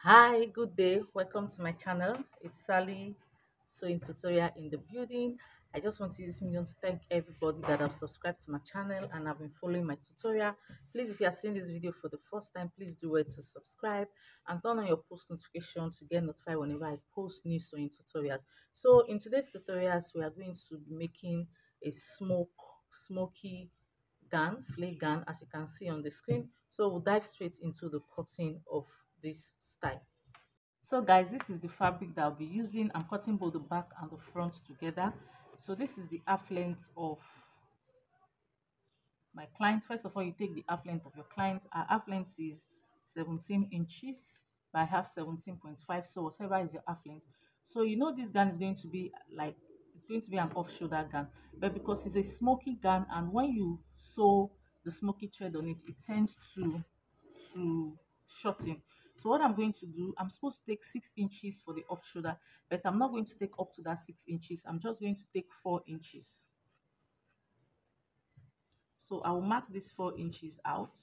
Hi, good day. Welcome to my channel. It's Sally sewing tutorial in the building. I just want to use this medium to thank everybody that have subscribed to my channel and have been following my tutorial. Please, if you are seeing this video for the first time, please do well to subscribe and turn on your post notification to get notified whenever I post new sewing tutorials. So in today's tutorials, we are going to be making a smoky gown, flay gown, as you can see on the screen. So we'll dive straight into the cutting of this style. So guys, this is the fabric that I'll be using. I'm cutting both the back and the front together. So this is the half length of my client. First of all, you take the half length of your client. Our half length is 17 inches by half 17.5. So whatever is your half length. So you know this gown is going to be like, it's going to be an off shoulder gown, but because it's a smoky gown, and when you sew the smoky thread on it, it tends to shorten. So what I'm going to do, I'm supposed to take 6 inches for the off shoulder, but I'm not going to take up to that 6 inches. I'm just going to take 4 inches. So I will mark these 4 inches out.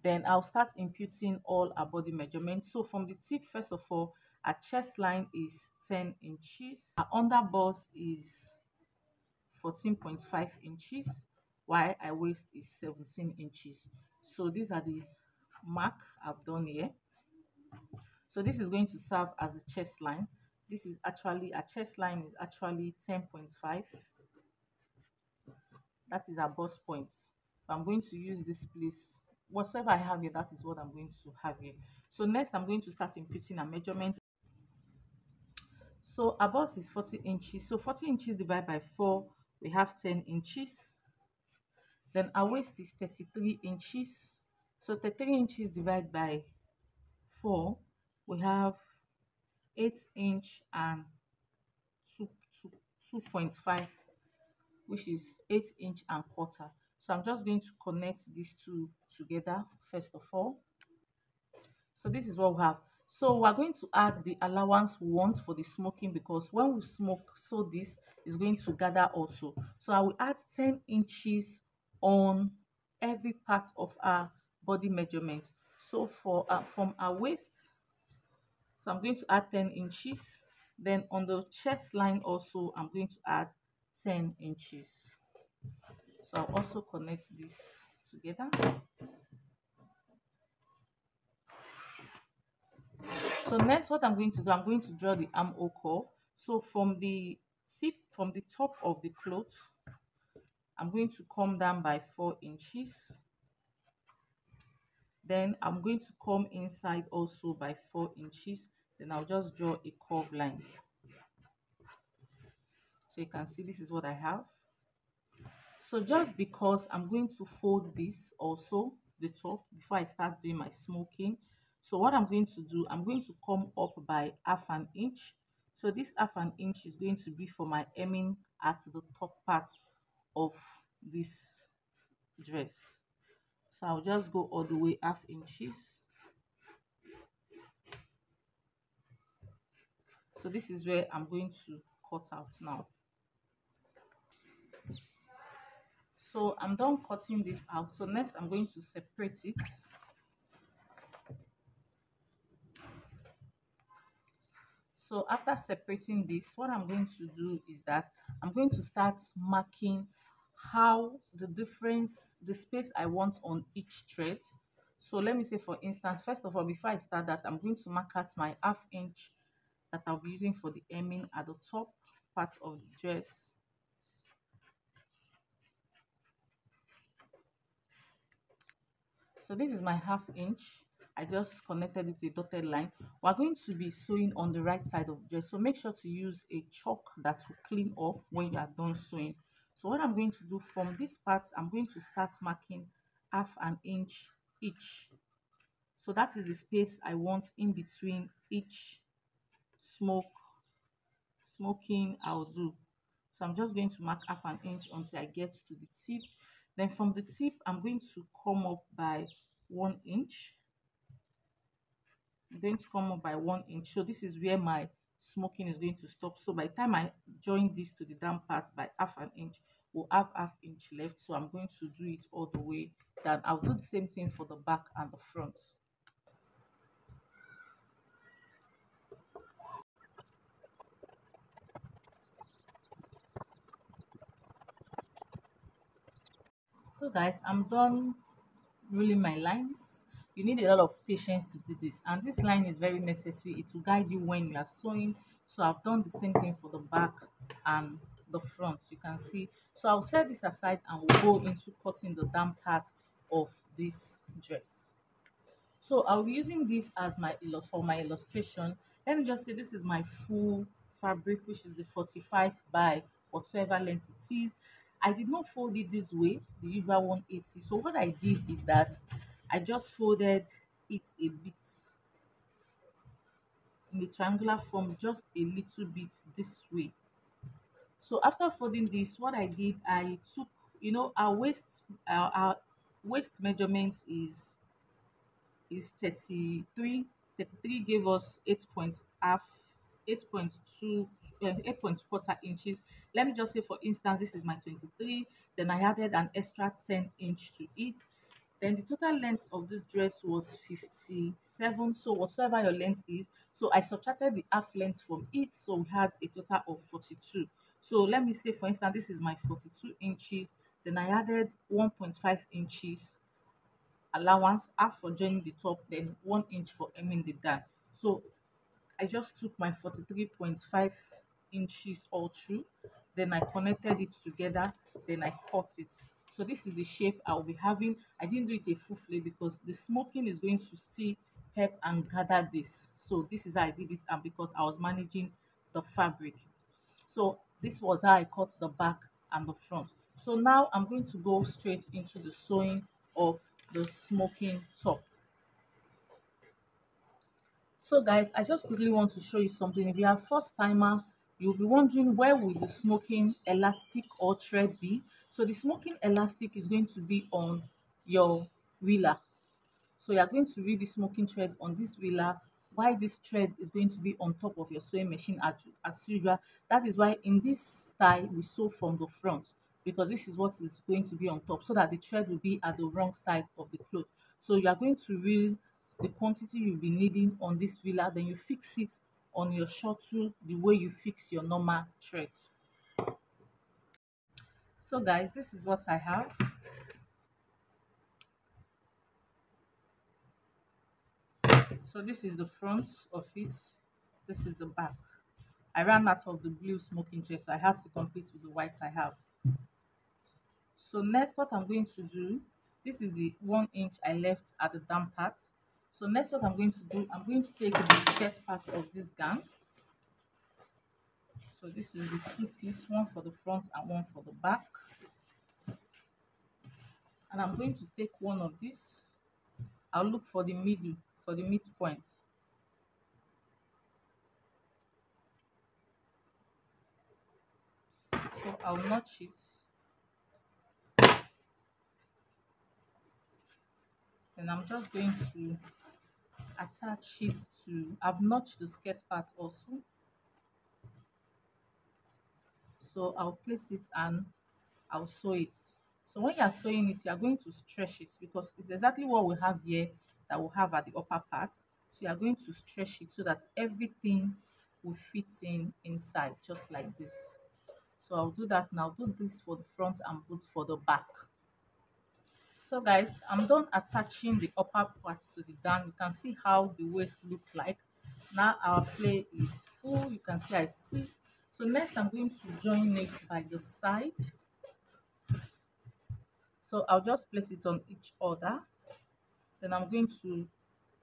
Then I'll start imputing all our body measurements. So from the tip, first of all, our chest line is 10 inches. Our under bust is 14.5 inches, while our waist is 17 inches. So these are the mark I've done here. So this is going to serve as the chest line. This is actually, our chest line is actually 10.5. That is our bust point. I'm going to use this place. Whatever I have here, that is what I'm going to have here. So next, I'm going to start inputting a measurement. So our bust is 40 inches. So 40 inches divided by 4, we have 10 inches. Then our waist is 33 inches. So 33 inches divided by 4, we have 8 inch and 2, 2, 2.5, which is 8 inch and quarter. So I'm just going to connect these two together first of all. So this is what we have. So we're going to add the allowance we want for the smoking, because when we smoke, so this is going to gather also. So I will add 10 inches on every part of our body measurement. So for from our waist, so I'm going to add 10 inches. Then on the chest line also, I'm going to add 10 inches. So I'll also connect this together. So next, what I'm going to do, I'm going to draw the armhole curve. So from the tip, from the top of the cloth, I'm going to come down by 4 inches. Then I'm going to come inside also by 4 inches. Then I'll just draw a curved line. So you can see this is what I have. So just because I'm going to fold this also, the top, before I start doing my smoking. So what I'm going to do, I'm going to come up by half an inch. So this half an inch is going to be for my hemming at the top part of this dress. So I'll just go all the way half inches. So this is where I'm going to cut out now. So I'm done cutting this out. So next I'm going to separate it. So after separating this, what I'm going to do is that I'm going to start marking how the difference, the space I want on each thread. So let me say, for instance, first of all, before I start that, I'm going to mark out my half inch that I'll be using for the hemming at the top part of the dress. So this is my half inch. I just connected it with a dotted line. We're going to be sewing on the right side of the dress, so make sure to use a chalk that will clean off when you are done sewing. So what I'm going to do, from this part, I'm going to start marking half an inch each. So that is the space I want in between each smoking I'll do. So I'm just going to mark half an inch until I get to the tip. Then from the tip, I'm going to come up by 1 inch. I'm going to come up by 1 inch. So this is where my smoking is going to stop. So by the time I join this to the down part by half an inch, we'll have half inch left. So I'm going to do it all the way down. I'll do the same thing for the back and the front. So guys, I'm done ruling my lines. You need a lot of patience to do this, and this line is very necessary. It will guide you when you are sewing. So I've done the same thing for the back and the front, you can see. So I'll set this aside and we'll go into cutting the down part of this dress. So I'll be using this as my for my illustration. Let me just say this is my full fabric, which is the 45 by whatsoever length it is. I did not fold it this way, the usual 180. So what I did is that I just folded it a bit in the triangular form, just a little bit this way. So after folding this, what I did, I took, our waist measurement is 33. 33 gave us 8.2 8 point quarter inches. Let me just say, for instance, this is my 23, then I added an extra 10 inch to it. Then the total length of this dress was 57. So whatever your length is, so I subtracted the half length from it, so we had a total of 42. So let me say, for instance, this is my 42 inches, then I added 1.5 inches allowance, half for joining the top, then 1 inch for hemming the down. So I just took my 43.5 inches all through, then I connected it together, then I cut it. So this is the shape I'll be having. I didn't do it a full flay because the smoking is going to still help and gather this. So this is how I did it, and because I was managing the fabric. So this was how I cut the back and the front. So now I'm going to go straight into the sewing of the smoking top. So guys, I just quickly want to show you something. If you are first timer, you'll be wondering, where will the smoking elastic or thread be? So the smoking elastic is going to be on your wheeler. So you are going to read the smoking thread on this wheeler, while this thread is going to be on top of your sewing machine as usual. That is why in this style we sew from the front, because this is what is going to be on top, so that the thread will be at the wrong side of the cloth. So you are going to reel the quantity you'll be needing on this wheeler, then you fix it on your shuttle the way you fix your normal thread. So guys, this is what I have. So this is the front of it, this is the back. I ran out of the blue smoking tray, so I had to compete with the white I have. So next, what I'm going to do, this is the 1 inch I left at the down part. So next, what I'm going to do, I'm going to take the skirt part of this gown. So this is the two piece, one for the front and one for the back. And I'm going to take one of this. I'll look for the middle, for the midpoint. So I'll notch it. Then I'm just going to attach it to, I've notched the skirt part also. So I'll place it and I'll sew it. So when you are sewing it, you are going to stretch it, because it's exactly what we have here that we'll have at the upper part. So you are going to stretch it so that everything will fit in inside, just like this. So I'll do that now. Do this for the front and both for the back. So guys, I'm done attaching the upper part to the down. You can see how the waist look like. Now our play is full. You can see I see. So next I'm going to join it by the side. So I'll just place it on each other. Then I'm going to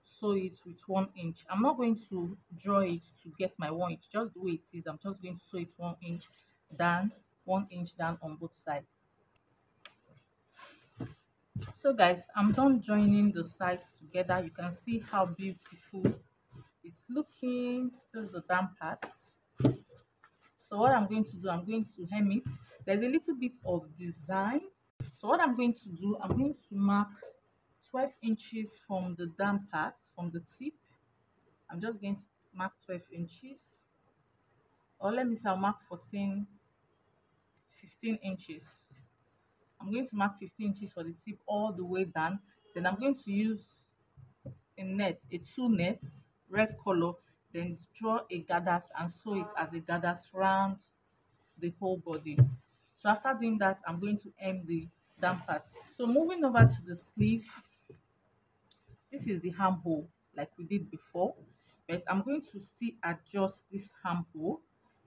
sew it with 1 inch. I'm not going to draw it to get my 1 inch, just the way it is. I'm just going to sew it 1 inch down, 1 inch down on both sides. So guys, I'm done joining the sides together. You can see how beautiful it's looking. This is the down parts. So what I'm going to do, I'm going to hem it. There's a little bit of design. So what I'm going to do, I'm going to mark 12 inches from the down part, from the tip. I'm just going to mark 12 inches. Or let me say I'll mark 15 inches. I'm going to mark 15 inches for the tip all the way down. Then I'm going to use a two nets, red color, then draw a gathers and sew it as a gathers round the whole body. So after doing that, I'm going to hem the down part. So moving over to the sleeve, this is the armhole like we did before, but I'm going to still adjust this armhole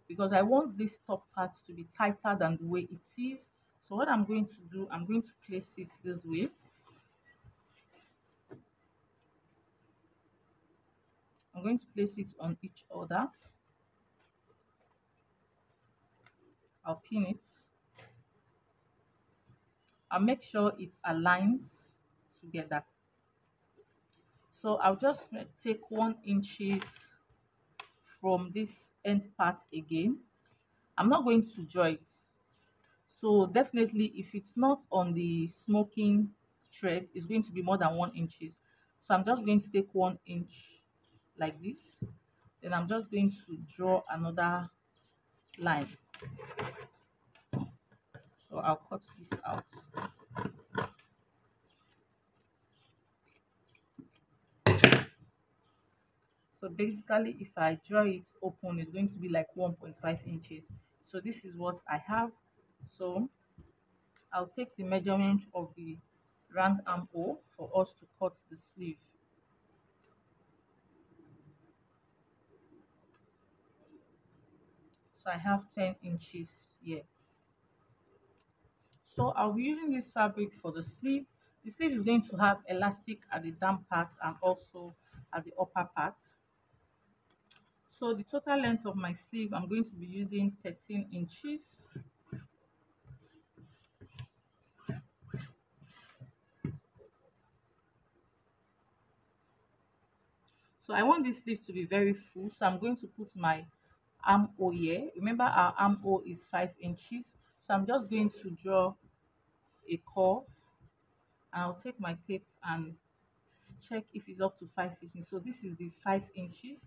because I want this top part to be tighter than the way it is. So what I'm going to do, I'm going to place it this way. I'm going to place it on each other. I'll pin it. I'll make sure it aligns together. So I'll just take 1 inches from this end part again. I'm not going to draw it. So definitely if it's not on the smoking thread, it's going to be more than 1 inches. So I'm just going to take 1 inch like this. Then I'm just going to draw another line. So I'll cut this out. So basically if I draw it open, it's going to be like 1.5 inches. So this is what I have. So I'll take the measurement of the round armhole for us to cut the sleeve. So I have 10 inches here. So I'll be using this fabric for the sleeve. The sleeve is going to have elastic at the down part and also at the upper part. So the total length of my sleeve, I'm going to be using 13 inches. So I want this sleeve to be very full. So I'm going to put my armhole here. Remember our armhole is 5 inches. So I'm just going to draw a curve. And I'll take my tape and check if it's up to 5 inches. So this is the 5 inches.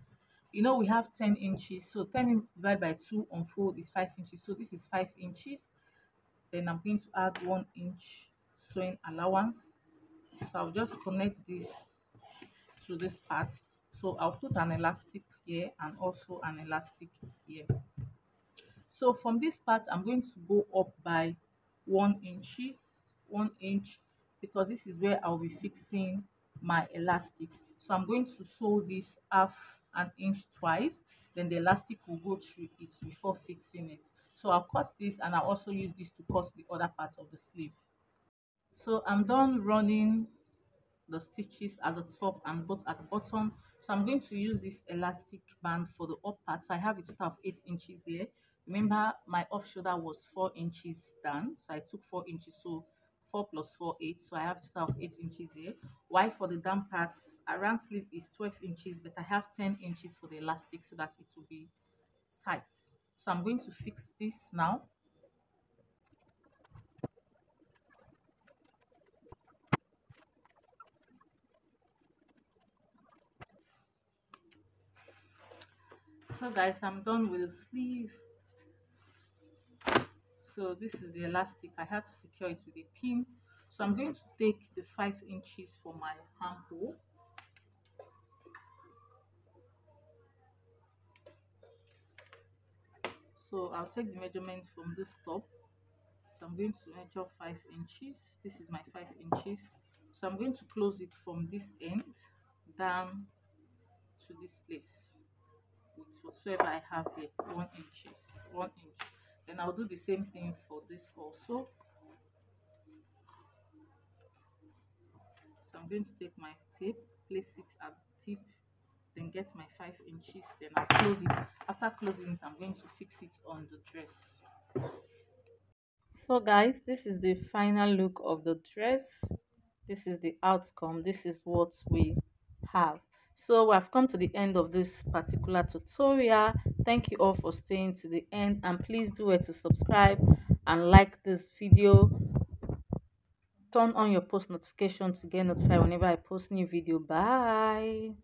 You know we have 10 inches. So 10 inches divided by 2 unfold is 5 inches. So this is 5 inches. Then I'm going to add 1 inch sewing allowance. So I'll just connect this to this part. So I'll put an elastic here and also an elastic here. So from this part, I'm going to go up by 1 inches, 1 inch, because this is where I'll be fixing my elastic. So I'm going to sew this half an inch twice, then the elastic will go through it before fixing it. So I'll cut this and I'll also use this to cut the other parts of the sleeve. So I'm done running the stitches at the top and both at the bottom. So I'm going to use this elastic band for the up part. So I have a total of 8 inches here. Remember my off shoulder was 4 inches down, so I took 4 inches. So 4 plus 4 8, so I have a total of 8 inches here. While for the down parts, around sleeve is 12 inches, but I have 10 inches for the elastic so that it will be tight. So I'm going to fix this now. So guys, I'm done with the sleeve. So this is the elastic. I had to secure it with a pin. So I'm going to take the 5 inches for my armhole. So I'll take the measurement from this top. So I'm going to measure 5 inches. This is my 5 inches. So I'm going to close it from this end down to this place with whatsoever I have here, 1 inches, 1 inch. Then I'll do the same thing for this also. So I'm going to take my tape, place it at the tip, then get my 5 inches, then I'll close it. After closing it, I'm going to fix it on the dress. So guys, this is the final look of the dress. This is the outcome. This is what we have. So we have come to the end of this particular tutorial. Thank you all for staying to the end, and please do it to subscribe and like this video. Turn on your post notification to get notified whenever I post new video. Bye.